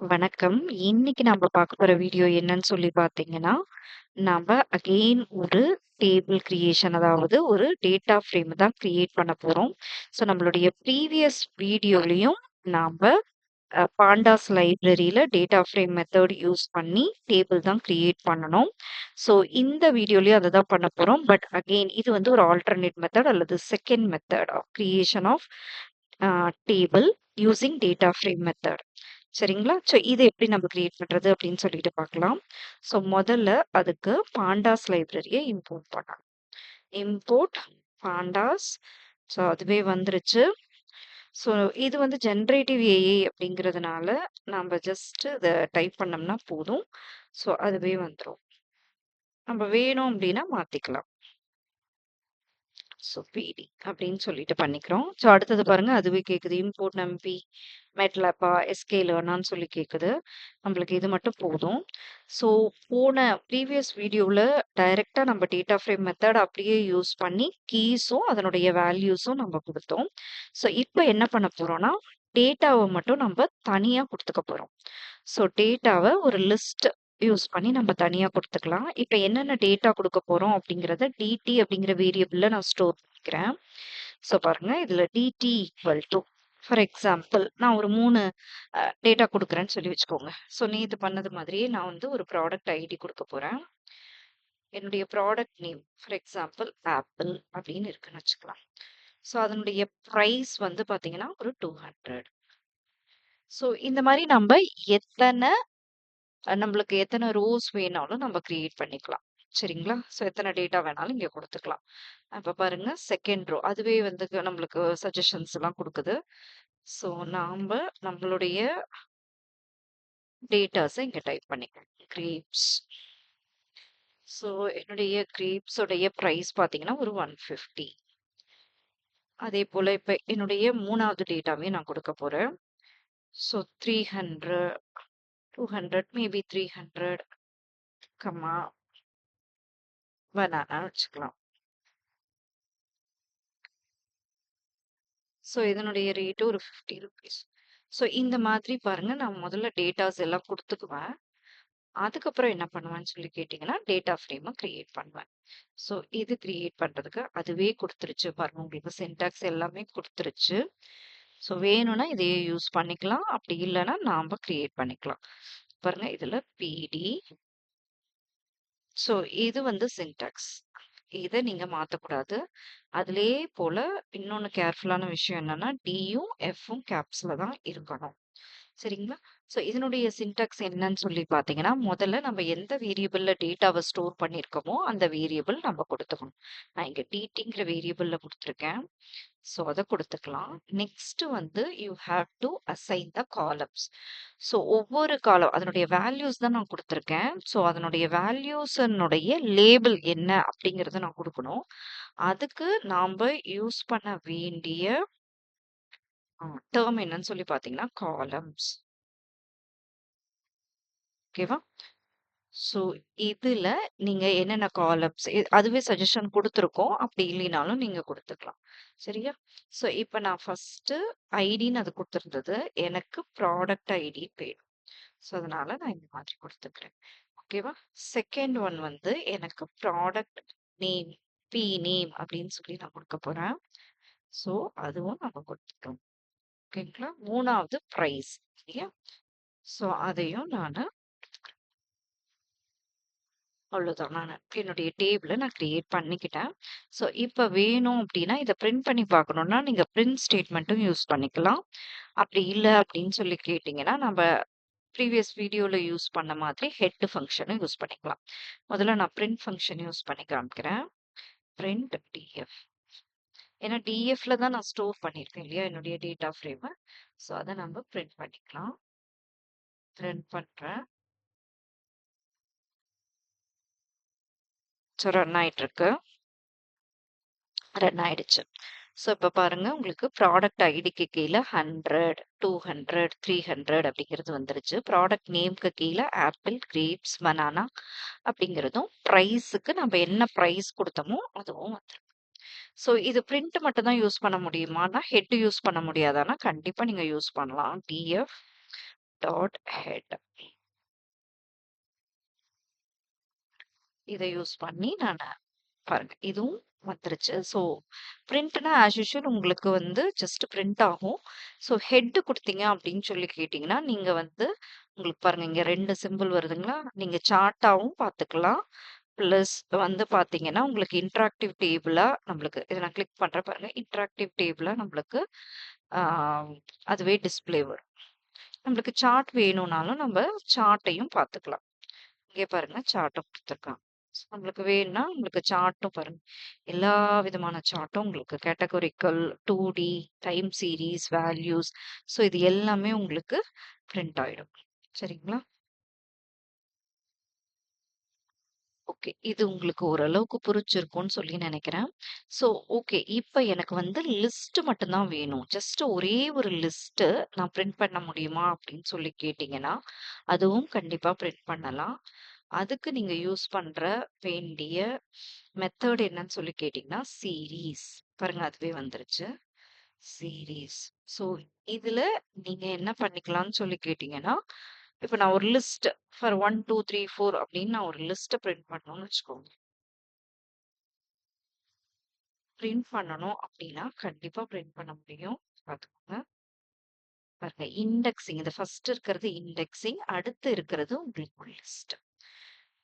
வணக்கம். இன்னைக்கு நம்ம பார்க்க போற வீடியோ என்னன்னு சொல்லி பார்த்தீங்கன்னா, நாம அகெயின் ஒரு டேபிள் கிரியேஷன் அதாவது ஒரு டேட்டா ஃப்ரேம் தான் கிரியேட் பண்ண போறோம். ஸோ நம்மளுடைய ப்ரீவியஸ் வீடியோலயும் நாம பாண்டாஸ் லைப்ரரியில டேட்டா ஃப்ரேம் மெத்தட் யூஸ் பண்ணி டேபிள் தான் கிரியேட் பண்ணணும். ஸோ இந்த வீடியோலயும் அத தான் பண்ண போறோம். பட் அகெயின் இது வந்து ஒரு ஆல்டர்னேட் மெத்தட் அல்லது second method of creation of table using data frame method. சரிங்களா? ஸோ இத எப்படி நம்ம கிரியேட் பண்றது அப்படின்னு சொல்லிட்டு பார்க்கலாம். ஸோ முதல்ல அதுக்கு பாண்டாஸ் லைப்ரரிய இம்போர்ட் பண்ணணும். இம்போர்ட் பாண்டாஸ். ஸோ அதுவே வந்துருச்சு. ஸோ இது வந்து ஜெனரேட்டிவ் ஏஐ அப்படிங்கிறதுனால நம்ம ஜஸ்ட் இத டைப் பண்ணோம்னா போதும். ஸோ அதுவே வந்துரும். நம்ம வேணும் அப்படின்னா மாத்திக்கலாம். ஸோ பிடி அப்படின்னு சொல்லிட்டு பண்ணிக்கிறோம். ஸோ அடுத்தது பாருங்க அதுவே கேக்குது. இம்போர்ட் நம்பி மெட்லாப்பா எஸ்கே லேர்னான்னு சொல்லி கேக்குது. நம்மளுக்கு இது மட்டும் போதும். ஸோ போன ப்ரீவியஸ் வீடியோல டைரக்டா நம்ம டேட்டா ஃப்ரேம் மெத்தட் அப்படியே யூஸ் பண்ணி கீஸும் அதனுடைய வேல்யூஸும் நம்ம கொடுத்தோம். ஸோ இப்போ என்ன பண்ண போறோம்னா டேட்டாவை மட்டும் நம்ம தனியா கொடுத்துக்க போறோம். ஸோ டேட்டாவை ஒரு லிஸ்ட் யூஸ் பண்ணி நம்ம தனியா கொடுத்துக்கலாம். இப்ப என்னென்ன டேட்டா குடுக்க போறோம் அப்படிங்கிறத டிடி அப்படிங்கிற வேரியபிள்ல நான் ஸ்டோர் பண்ணிக்கிறேன். ஸோ பாருங்க இதுல DD equal to for example நான் ஒரு 3 டேட்டா குடுக்குறேன்னு சொல்லி வச்சுக்கோங்க. ஸோ நேத்து பண்ணது மாதிரியே நான் வந்து ஒரு ப்ராடக்ட் ஐடி குடுக்க போறேன். என்னுடைய product name for example apple அப்படின்னு இருக்குன்னு வச்சுக்கலாம். ஸோ அதனுடைய பிரைஸ் வந்து பாத்தீங்கன்னா ஒரு 200. ஸோ இந்த மாதிரி நம்ம எத்தனை நம்மளுக்கு எத்தனை ரோஸ் வேணாலும் நம்ம கிரியேட் பண்ணிக்கலாம். சரிங்களா? ஸோ எத்தனை டேட்டா வேணாலும் இங்க குடுத்துக்கலாம். அப்ப பாருங்க செகண்ட் ரோ அதுவே வந்து நம்மளுக்கு சஜஷன்ஸ் எல்லாம் குடுக்குது. ஸோ நம்மளுடைய டேட்டாஸ இங்க டைப் பண்ணிக்கலாம். கிரேப்ஸ். ஸோ என்னுடைய கிரேப்ஸ் உடைய பிரைஸ் பார்த்தீங்கன்னா ஒரு 150. அதே போல இப்ப என்னுடைய 3வது டேட்டாவையும் நான் குடுக்க போறேன். ஸோ 300, 200 மேபி 300, கமா பனானா வச்சுக்கலாம். ஸோ இதனுடைய ரேட்டு ஒரு 50 ருபீஸ். ஸோ இந்த மாதிரி பாருங்க நான் முதல்ல டேட்டாஸ் எல்லாம் குடுத்துக்குவேன். அதுக்கப்புறம் என்ன பண்ணுவேன்னு சொல்லி கேட்டீங்கன்னா, டேட்டா ஃப்ரேம கிரியேட் பண்ணுவேன். ஸோ இது கிரியேட் பண்றதுக்கு அதுவே குடுத்துருச்சு பாருங்க. உங்களுக்கு சின்டாக்ஸ் எல்லாமே குடுத்துருச்சு. ஸோ வேணும்னா இதையே யூஸ் பண்ணிக்கலாம். அப்படி இல்லன்னா நாம கிரியேட் பண்ணிக்கலாம். பாருங்க இதுல பிடி. ஸோ இது வந்து சின்டாக்ஸ். இத நீங்க மாத்தக்கூடாது. அதிலேயே போல இன்னொன்னு கேர்ஃபுல்லான விஷயம் என்னன்னா, டியும், எஃப்பும் கேப்ஸ்ல தான் இருக்கணும். சரிங்களா? ஸோ இதனுடைய சின்டாக்ஸ் என்னன்னு சொல்லி பார்த்தீங்கன்னா, முதல்ல நம்ம எந்த வேரியபிள்ல டேட்டாவ ஸ்டோர் பண்ணியிருக்கோமோ, அந்த வேரியபிள் நம்ம குடுத்துக்கணும். நான் இங்க டிடிங்கிற வேரியபிள்ல குடுத்துருக்கேன். ஸோ அத குடுத்துக்கலாம். நெக்ஸ்ட் வந்து you have to assign the columns. So ஒவ்வொரு காலம் அதனுடைய வேல்யூஸ் தான் நான் குடுத்துருக்கேன். ஸோ அதனுடைய வேல்யூஸனுடைய லேபிள் என்ன அப்படிங்கிறத நான் குடுக்கணும். அதுக்கு நாம்ப யூஸ் பண்ண வேண்டிய டெர்ம் என்னன்னு சொல்லி பார்த்தீங்கன்னா, காலம்ஸ். ஓகேவா? ஸோ இதுல நீங்க என்னென்ன காலம்ஸ் அதுவே சஜஷன் குடுத்துருக்கோம். அப்படி இல்லைனாலும் நீங்க குடுத்துக்கலாம். சரியா? ஸோ இப்ப நான் ஃபர்ஸ்ட்டு ஐடின்னு அது குடுத்திருந்தது. எனக்கு ப்ராடக்ட் ஐடி வேணும். ஸோ அதனால நான் இந்த மாதிரி குடுத்துக்கிறேன். ஓகேவா? செகண்ட் ஒன் வந்து எனக்கு ப்ராடக்ட் நேம், நேம் அப்படின்னு சொல்லி நான் குடுக்க போறேன். ஸோ அதுவும் நம்ம குடுத்துட்டோம். ஓகேங்களா? 3வது பிரைஸ். சரியா? ஸோ அதையும் நானு அவ்வளோதான். என்னுடைய டேபிள நான் கிரியேட் பண்ணிக்கிட்டேன். ஸோ இப்ப வேணும் அப்டின்னா, இத பிரிண்ட் பண்ணி பார்க்கணும்னா, நீங்க பிரிண்ட் ஸ்டேட்மெண்ட்டும் யூஸ் பண்ணிக்கலாம். அப்படி இல்ல அப்படின்னு சொல்லி கேட்டீங்கன்னா, நம்ப ப்ரீவியஸ் வீடியோல யூஸ் பண்ண மாதிரி ஹெட் ஃபங்ஷனும் யூஸ் பண்ணிக்கலாம். முதல்ல நான் பிரிண்ட் ஃபங்ஷன் யூஸ் பண்ணி காமிக்கிறேன். Print DF. ஏன்னா டிஎஃப்ல தான் நான் ஸ்டோர் பண்ணியிருக்கேன் இல்லையா? என்னுடைய டேட்டா ஃப்ரேம. ஸோ அத நம்ம பிரிண்ட் பண்ணிக்கலாம். பிரிண்ட் பண்றேன். ஸோ ரன் ஆயிட்டுருக்கு. ரன் ஆயிடுச்சு. ஸோ இப்ப பாருங்க உங்களுக்கு ப்ராடக்ட் ஐடிக்கு கீழ 100, 200, 300 அப்படிங்கிறது வந்துருச்சு. ப்ராடக்ட் நேம்க்கு கீழ ஆப்பிள், கிரேப்ஸ், பனானா அப்படிங்கிறதும், பிரைஸுக்கு நம்ம என்ன பிரைஸ் குடுத்தோமோ அதுவும் வந்துரும். ஸோ இது பிரிண்ட் மட்டும் தான் யூஸ் பண்ண முடியுமான்னா, ஹெட் யூஸ் பண்ண முடியாதான்னா, கண்டிப்பா நீங்க யூஸ் பண்ணலாம். டிஎஃப் டாட் ஹெட் இதை யூஸ் பண்ணி நான் பாருங்க இதுவும் வந்துருச்சு. ஸோ பிரிண்ட்னா ஆஸ் யூஷுவல் உங்களுக்கு வந்து ஜஸ்ட் பிரிண்ட் ஆகும். ஸோ ஹெட் கொடுத்தீங்க அப்படின்னு சொல்லி கேட்டிங்கன்னா நீங்க வந்து உங்களுக்கு பாருங்க இங்க 2 சிம்பிள் வருதுங்களா? நீங்க சார்ட்டாவும் பார்த்துக்கலாம். பிளஸ் வந்து பார்த்தீங்கன்னா உங்களுக்கு இன்டராக்டிவ் டேபிளா நம்மளுக்கு இதை நான் கிளிக் பண்றேன் பாருங்க. இன்டராக்டிவ் டேபிளா நம்மளுக்கு ஆஹ், அதுவே டிஸ்ப்ளே வரும். நம்மளுக்கு சார்ட் வேணும்னாலும் நம்ம சார்ட்டையும் பார்த்துக்கலாம். இங்கே பாருங்க சார்ட்டும் கொடுத்துருக்காங்க. நம்மளுக்கு வேணும்னா உங்களுக்கு சார்ட்டும் பாருங்க. எல்லா விதமான சார்ட்டும் உங்களுக்கு கேட்டகோரிக்கல், 2D, time series, values. So இது எல்லாமே உங்களுக்கு பிரிண்ட் ஆயிடும். சரிங்களா? ஓகே. இது உங்களுக்கு ஓரளவுக்கு புரிஞ்சிருக்கும்னு சொல்லி நினைக்கிறேன். So okay. இப்ப எனக்கு வந்து லிஸ்ட் மட்டும் தான் வேணும். ஜஸ்ட் ஒரே ஒரு லிஸ்ட் நான் பிரிண்ட் பண்ண முடியுமா அப்படின்னு சொல்லி கேட்டீங்கன்னா, அதுவும் கண்டிப்பா பிரிண்ட் பண்ணலாம். அதுக்கு நீங்க யூஸ் பண்ற வேண்டிய மெத்தட் என்னன்னு சொல்லி கேட்டீங்கன்னா, சீரீஸ். பாருங்க அதுவே வந்துருச்சு. சீரீஸ். ஸோ இதுல நீங்க என்ன பண்ணிக்கலாம்னு சொல்லி கேட்டீங்கன்னா, இப்ப நான் ஒரு லிஸ்ட் ஃபார் 1, 2, 3, 4 அப்படின்னு நான் ஒரு லிஸ்ட் பிரிண்ட் பண்ணணும்னு வச்சுக்கோங்க. பிரிண்ட் பண்ணணும் அப்படின்னா கண்டிப்பா பிரிண்ட் பண்ண முடியும். பார்த்துக்கோங்க. பாருங்க இண்டெக்ஸிங். இது ஃபர்ஸ்ட் இருக்கிறது இண்டெக்ஸிங். அடுத்து இருக்கிறது உங்களுக்கு லிஸ்ட்.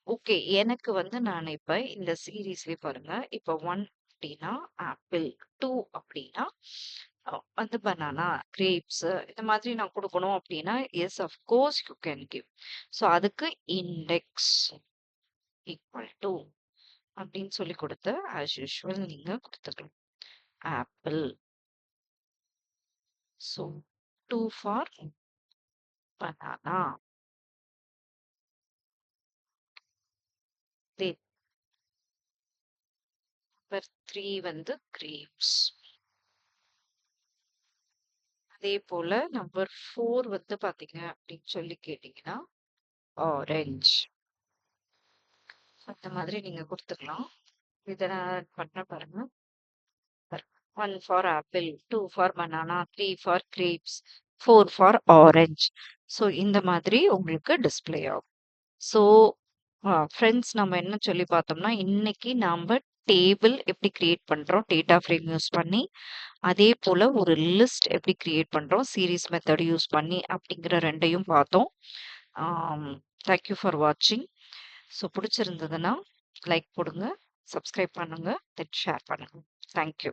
ஓகே. எனக்கு வந்து நான் இப்ப இந்த சீரீஸ்லயே பாருங்க. இப்ப 1 அப்படின்னா ஆப்பிள், 2 அப்படின்னா வந்து பனானா, கிரேப்ஸ் இந்த மாதிரி நான் கொடுக்கணும் அப்படின்னா, yes of course you can give. So அதுக்கு இண்டெக்ஸ் ஈக்குவல் டு அப்படின்னு சொல்லி கொடுத்து ஆஸ் யூஷுவல் நீங்க கொடுத்துக்கலாம். Apple. So 2 for banana. Number 3 வந்து கிரேப்ஸ். அதே போல நம்பர் 4 வந்து பாத்தீங்க அப்படின்னு சொல்லி கேட்டீங்கன்னா ஆரஞ்ச். அந்த மாதிரி நீங்க கொடுத்துக்கலாம். இதை நான் பண்ண பாருங்க. 1 for apple, 2 for banana, 3 for grapes, 4 for orange. So இந்த மாதிரி உங்களுக்கு டிஸ்ப்ளே ஆகும். ஸோ ஃப்ரெண்ட்ஸ் நம்ம என்ன சொல்லி பார்த்தோம்னா இன்னைக்கு நாம டேபிள் எப்படி கிரியேட் பண்றோம் டேட்டா ஃப்ரேம் யூஸ் பண்ணி, அதே போல ஒரு லிஸ்ட் எப்படி கிரியேட் பண்றோம் சீரீஸ் மெத்தட் யூஸ் பண்ணி அப்படிங்கிற ரெண்டையும் பார்த்தோம். தேங்க்யூ ஃபார் வாட்சிங். ஸோ பிடிச்சிருந்ததுன்னா லைக் போடுங்க, சப்ஸ்கிரைப் பண்ணுங்க, தென் ஷேர் பண்ணுங்க. தேங்க்யூ.